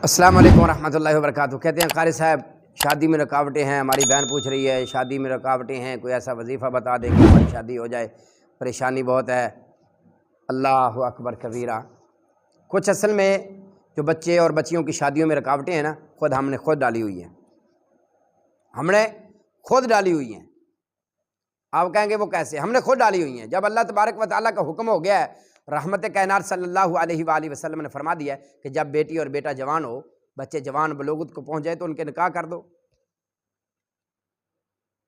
السلام علیکم ورحمۃ اللہ وبرکاتہ۔ کہتے ہیں قاری صاحب شادی میں رکاوٹیں ہیں، ہماری بہن پوچھ رہی ہے شادی میں رکاوٹیں ہیں، کوئی ایسا وظیفہ بتا دے کہ ہماری شادی ہو جائے، پریشانی بہت ہے۔ اللہ اکبر کبیرہ۔ کچھ اصل میں جو بچے اور بچیوں کی شادیوں میں رکاوٹیں ہیں نا، ہم نے خود ڈالی ہوئی ہیں، ہم نے خود ڈالی ہوئی ہیں۔ آپ کہیں گے وہ کیسے؟ ہم نے خود ڈالی ہوئی ہیں۔ جب اللہ تبارک و تعالیٰ کا حکم ہو گیا ہے، رحمت کائنات صلی اللہ علیہ وآلہ وسلم نے فرما دیا ہے کہ جب بیٹی اور بیٹا جوان ہو، بچے جوان بلوغت کو پہنچ جائے تو ان کے نکاح کر دو۔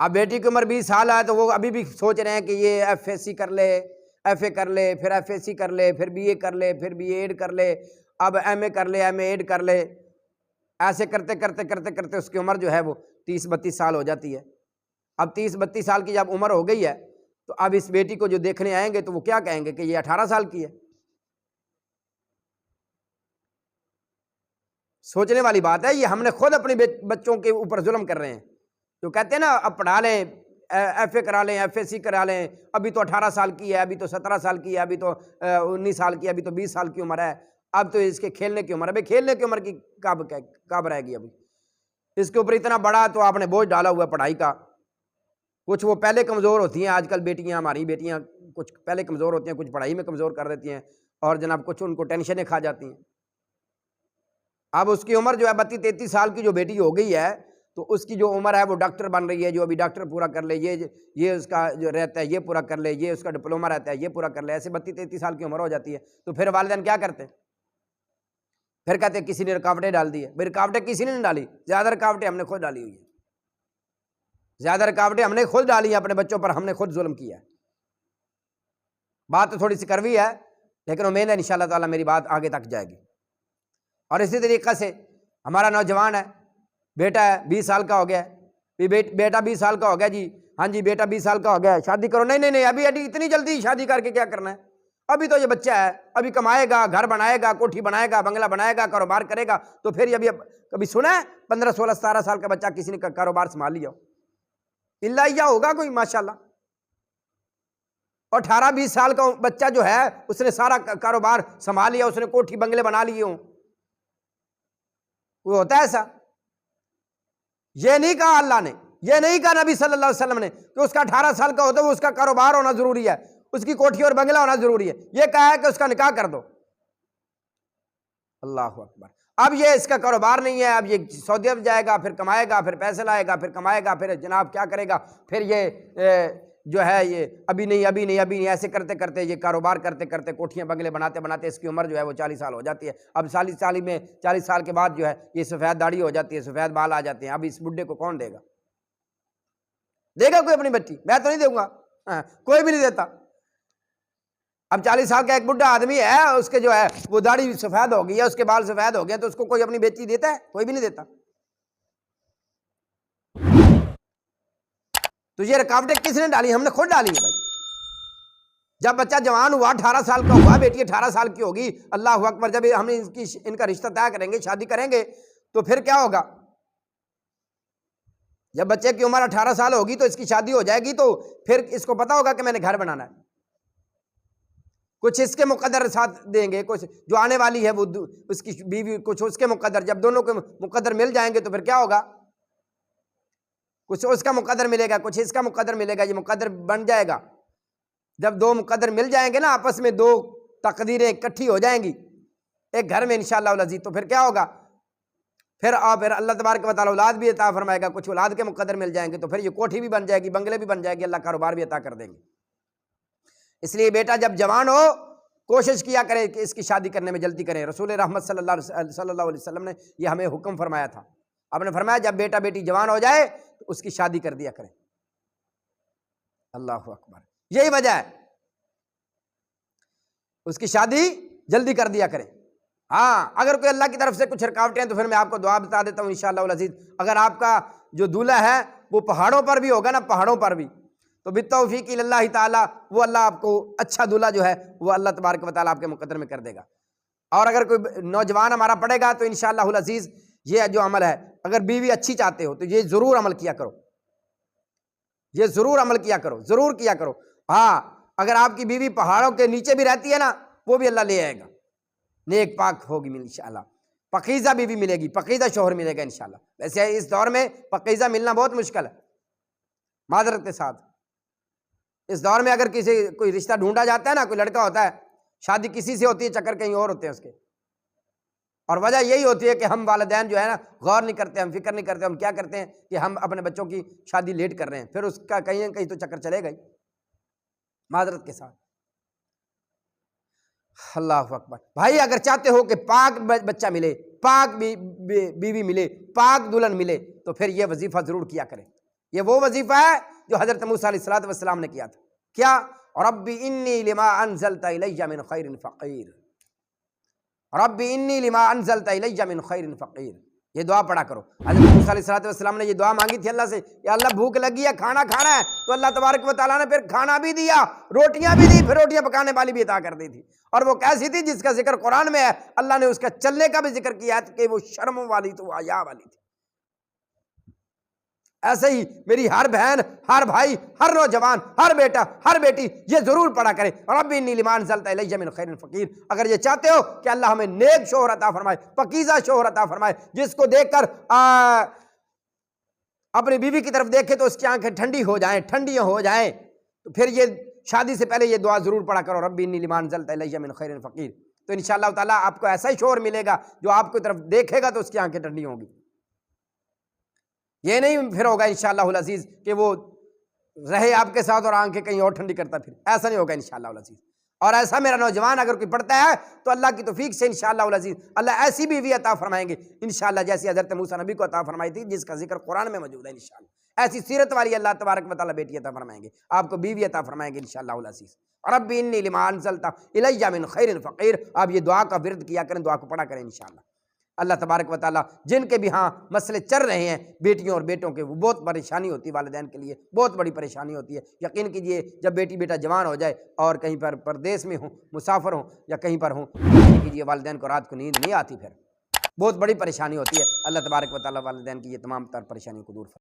اب بیٹی کی عمر 20 سال ہے تو وہ ابھی بھی سوچ رہے ہیں کہ یہ ایف اے سی کر لے، ایف اے کر لے، پھر ایف اے سی کر لے، پھر بی اے کر لے، پھر بی ایڈ کر لے، اب ایم اے کر لے، ایم اے ایڈ کر لے۔ ایسے کرتے کرتے کرتے کرتے اس کی عمر جو ہے وہ 30-32 سال ہو جاتی ہے۔ اب 30-32 سال کی جب عمر ہو گئی ہے تو اب اس بیٹی کو جو دیکھنے آئیں گے تو وہ کیا کہیں گے کہ یہ 18 سال کی ہے۔ سوچنے والی بات ہے، یہ ہم نے خود اپنے بچوں کے اوپر ظلم کر رہے ہیں۔ جو کہتے ہیں نا اب پڑھا لیں، ایف اے کرا لیں، ایف اے سی کرا لیں، ابھی تو 18 سال کی ہے، ابھی تو 17 سال کی ہے، ابھی تو 19 سال کی ہے، ابھی تو 20 سال کی عمر ہے، اب تو اس کے کھیلنے کی عمر ہے۔ بھائی کھیلنے کی عمر کی کب رہے گی؟ ابھی اس کے اوپر اتنا بڑا تو آپ نے بوجھ ڈالا ہوا ہے پڑھائی کا۔ کچھ وہ پہلے کمزور ہوتی ہیں، آج کل بیٹیاں، ہماری بیٹیاں کچھ پہلے کمزور ہوتی ہیں، کچھ پڑھائی میں کمزور کر دیتی ہیں، اور جناب کچھ ان کو ٹینشنیں کھا جاتی ہیں۔ اب اس کی عمر جو ہے 32-33 سال کی جو بیٹی ہو گئی ہے تو اس کی جو عمر ہے وہ ڈاکٹر بن رہی ہے، جو ابھی ڈاکٹر پورا کر لے، یہ اس کا جو رہتا ہے یہ پورا کر لے، یہ اس کا ڈپلومہ رہتا ہے یہ پورا کر لے، ایسے 32-33 سال کی عمر ہو جاتی ہے تو پھر والدین کیا کرتے؟ پھر کہتے ہیں کسی نے رکاوٹیں ڈال دی ہے۔ بھائی رکاوٹیں کسی نے نہیں ڈالی، زیادہ رکاوٹیں ہم نے خود ڈالی ہوئی ہیں، زیادہ رکاوٹیں ہم نے خود ڈالی ہیں اپنے بچوں پر، ہم نے خود ظلم کیا ہے۔ بات تو تھوڑی سی کڑوی ہے لیکن امید ہے انشاءاللہ تعالیٰ میری بات آگے تک جائے گی۔ اور اسی طریقہ سے ہمارا نوجوان ہے، بیٹا ہے 20 سال کا ہو گیا ہے، بیٹا 20 سال کا ہو گیا جی، ہاں جی بیٹا 20 سال کا ہو گیا ہے، شادی کرو۔ نہیں نہیں نہیں، ابھی اتنی جلدی شادی کر کے کیا کرنا ہے؟ ابھی تو یہ بچہ ہے، ابھی کمائے گا، گھر بنائے گا، کوٹھی بنائے گا، بنگلہ بنائے گا، کاروبار کرے گا تو پھر یہ کبھی سنا ہے 15 16 17 سال کا بچہ کسی نے کاروبار سنبھال لیا ہو؟ اللہ یا ہوگا کوئی ماشاءاللہ۔ اور 18-20 سال کا بچہ جو ہے اس نے سارا کاروبار سنبھال لیا، اس نے کوٹھی بنگلے بنا لیے ہوں، وہ ہوتا ہے ایسا؟ یہ نہیں کہا اللہ نے، یہ نہیں کہا نبی صلی اللہ علیہ وسلم نے کہ اس کا 18 سال کا ہوتا ہے وہ اس کا کاروبار ہونا ضروری ہے، اس کی کوٹھی اور بنگلہ ہونا ضروری ہے۔ یہ کہا ہے کہ اس کا نکاح کر دو۔ اللہ اکبر۔ اب یہ اس کا کاروبار نہیں ہے، اب یہ سعودی عرب جائے گا، پھر کمائے گا، پھر پیسے لائے گا، پھر کمائے گا، پھر جناب کیا کرے گا، پھر یہ جو ہے یہ ابھی نہیں ایسے کرتے کرتے، یہ کاروبار کرتے کرتے، کوٹھیاں بنگلے بناتے بناتے اس کی عمر جو ہے وہ 40 سال ہو جاتی ہے۔ اب 40 سال کے بعد جو ہے یہ سفید داڑھی ہو جاتی ہے، سفید بال آ جاتے ہیں۔ اب اس بڈھے کو کون دے گا؟ دے گا کوئی اپنی بچی؟ میں تو نہیں دوں گا، کوئی بھی نہیں دیتا۔ اب 40 سال کا ایک بڈھا آدمی ہے، اس کے جو ہے وہ داڑھی سفید ہو گئی ہے، اس کے بال سفید ہو گئے، تو اس کو کوئی اپنی بیٹی دیتا ہے؟ کوئی بھی نہیں دیتا۔ تو یہ رکاوٹیں کس نے ڈالی؟ ہم نے خود ڈالی ہے بھائی۔ جب بچہ جوان ہوا، 18 سال کا ہوا، بیٹی 18 سال کی ہوگی، اللہ اکبر، جب ہم ان کا رشتہ طے کریں گے، شادی کریں گے تو پھر کیا ہوگا؟ جب بچے کی عمر 18 سال ہوگی تو اس کی شادی ہو جائے گی تو پھر اس کو پتا ہوگا کہ میں نے گھر بنانا ہے۔ کچھ اس کے مقدر ساتھ دیں گے، کچھ جو آنے والی ہے وہ اس کی بیوی، کچھ اس کے مقدر، جب دونوں کے مقدر مل جائیں گے تو پھر کیا ہوگا؟ کچھ اس کا مقدر ملے گا، کچھ اس کا مقدر ملے گا، یہ مقدر بن جائے گا۔ جب دو مقدر مل جائیں گے نا آپس میں، دو تقدیریں اکٹھی ہو جائیں گی ایک گھر میں انشاءاللہ العزیز، تو پھر کیا ہوگا؟ پھر اللہ تبارک و تعالیٰ اولاد بھی عطا فرمائے گا، کچھ اولاد کے مقدر مل جائیں گے تو پھر یہ کوٹھی بھی بن جائے گی، بنگلے بھی بن جائے گی، اللہ کاروبار بھی عطا کر دیں گے۔ اس لیے بیٹا جب جوان ہو کوشش کیا کرے کہ اس کی شادی کرنے میں جلدی کریں۔ رسول رحمت صلی اللہ علیہ وسلم نے یہ ہمیں حکم فرمایا تھا۔ آپ نے فرمایا جب بیٹا بیٹی جوان ہو جائے تو اس کی شادی کر دیا کریں۔ اللہ اکبر، یہی وجہ ہے، اس کی شادی جلدی کر دیا کریں۔ ہاں اگر کوئی اللہ کی طرف سے کچھ رکاوٹیں ہیں تو پھر میں آپ کو دعا بتا دیتا ہوں انشاءاللہ العزیز۔ اگر آپ کا جو دولہا ہے وہ پہاڑوں پر بھی ہوگا نا، پہاڑوں پر بھی، تو بالتوفیق اللہ تعالیٰ وہ اللہ آپ کو اچھا دولہا جو ہے وہ اللہ تبارک و تعالیٰ آپ کے مقدر میں کر دے گا۔ اور اگر کوئی نوجوان ہمارا پڑھے گا تو انشاءاللہ العزیز یہ جو عمل ہے، اگر بیوی اچھی چاہتے ہو تو یہ ضرور عمل کیا کرو، یہ ضرور عمل کیا کرو، ضرور کیا کرو۔ ہاں اگر آپ کی بیوی پہاڑوں کے نیچے بھی رہتی ہے نا، وہ بھی اللہ لے آئے گا، نیک پاک ہوگی انشاءاللہ۔ پاکیزہ بیوی ملے گی، پاکیزہ شوہر ملے گا انشاءاللہ۔ ویسے اس دور میں پاکیزہ ملنا بہت مشکل ہے، معذرت کے ساتھ۔ اس دور میں اگر کوئی رشتہ ڈھونڈا جاتا ہے نا، کوئی لڑکا ہوتا ہے، شادی کسی سے ہوتی ہے، چکر کہیں اور ہوتے ہیں اس کے، اور وجہ یہی ہوتی ہے کہ ہم والدین جو ہے نا غور نہیں کرتے، ہم فکر نہیں کرتے، ہم کیا کرتے ہیں کہ ہم اپنے بچوں کی شادی لیٹ کر رہے ہیں، پھر اس کا کہیں نہ کہیں تو چکر چلے گا ہی، معذرت کے ساتھ۔ اللہ اکبر۔ بھائی اگر چاہتے ہو کہ پاک بچہ ملے، پاک بیوی ملے، پاک دلہن ملے، تو پھر یہ وظیفہ ضرور کیا کریں۔ یہ وہ وظیفہ ہے جو حضرت موسیٰ علیہ الصلوۃ والسلام نے کیا تھا۔ کیا؟ ربی انی لما انزلت الی من خیر فقیر، ربی انی لما انزلت الی من خیر فقیر، یہ دعا پڑھا کرو۔ حضرت موسیٰ علیہ الصلوۃ والسلام نے یہ دعا مانگی تھی اللہ سے، یا اللہ بھوک لگی ہے، کھانا کھانا ہے، تو اللہ تبارک و تعالیٰ نے پھر کھانا بھی دیا، روٹیاں بھی دی، پھر روٹیاں پکانے والی بھی عطا کر دی تھی، اور وہ کیسی تھی جس کا ذکر قرآن میں ہے، اللہ نے اس کا چلنے کا بھی ذکر کیا ہے کہ وہ شرم والی تو حیا والی تھی۔ ایسے ہی میری ہر بہن، ہر بھائی، ہر نوجوان، ہر بیٹا، ہر بیٹی یہ ضرور پڑھا کرے، ربی انی لما انزلت الی من خیر فقیر۔ اگر یہ چاہتے ہو کہ اللہ ہمیں نیک شوہر عطا فرمائے، پاکیزہ شوہر عطا فرمائے، جس کو دیکھ کر اپنی بیوی کی طرف دیکھے تو اس کی آنکھیں ٹھنڈی ہو جائیں، ٹھنڈیاں ہو جائیں، تو پھر یہ شادی سے پہلے یہ دعا ضرور پڑھا کرو، ربی انی لما انزلت الی من خیر فقیر۔ تو انشاءاللہ تعالیٰ آپ کو ایسا ہی شوہر ملے گا جو آپ کی طرف دیکھے گا تو اس کی آنکھیں ٹھنڈی ہوں گی۔ یہ نہیں پھر ہوگا انشاءاللہ العزیز کہ وہ رہے آپ کے ساتھ اور آنکھیں کہیں اور ٹھنڈی کرتا، پھر ایسا نہیں ہوگا انشاءاللہ العزیز۔ اور ایسا میرا نوجوان اگر کوئی پڑھتا ہے تو اللہ کی توفیق سے انشاءاللہ العزیز اللہ ایسی بیوی عطا فرمائیں گے انشاءاللہ جیسی حضرت موسیٰ نبی کو عطا فرمائی تھی، جس کا ذکر قرآن میں موجود ہے انشاءاللہ۔ ایسی سیرت والی اللہ تبارک و تعالیٰ بیٹی عطا فرمائیں گے، آپ کو بیوی عطا فرمائیں گے انشاءاللہ العزیز۔ ربی انی لما انزلت الی من خیر فقیر، آپ یہ دعا کا ورد کیا کریں، دعا کو پڑھا کریں انشاءاللہ۔ اللہ تبارک و تعالیٰ جن کے بھی ہاں مسئلے چل رہے ہیں بیٹیوں اور بیٹوں کے، وہ بہت پریشانی ہوتی ہے، والدین کے لیے بہت بڑی پریشانی ہوتی ہے۔ یقین کیجئے جب بیٹی بیٹا جوان ہو جائے اور کہیں پر پردیس میں ہوں، مسافر ہوں یا کہیں پر ہوں، یقین کیجئے والدین کو رات کو نیند نہیں آتی، پھر بہت بڑی پریشانی ہوتی ہے۔ اللہ تبارک و تعالیٰ والدین کی یہ تمام تر پریشانیوں کو دور فرمائے۔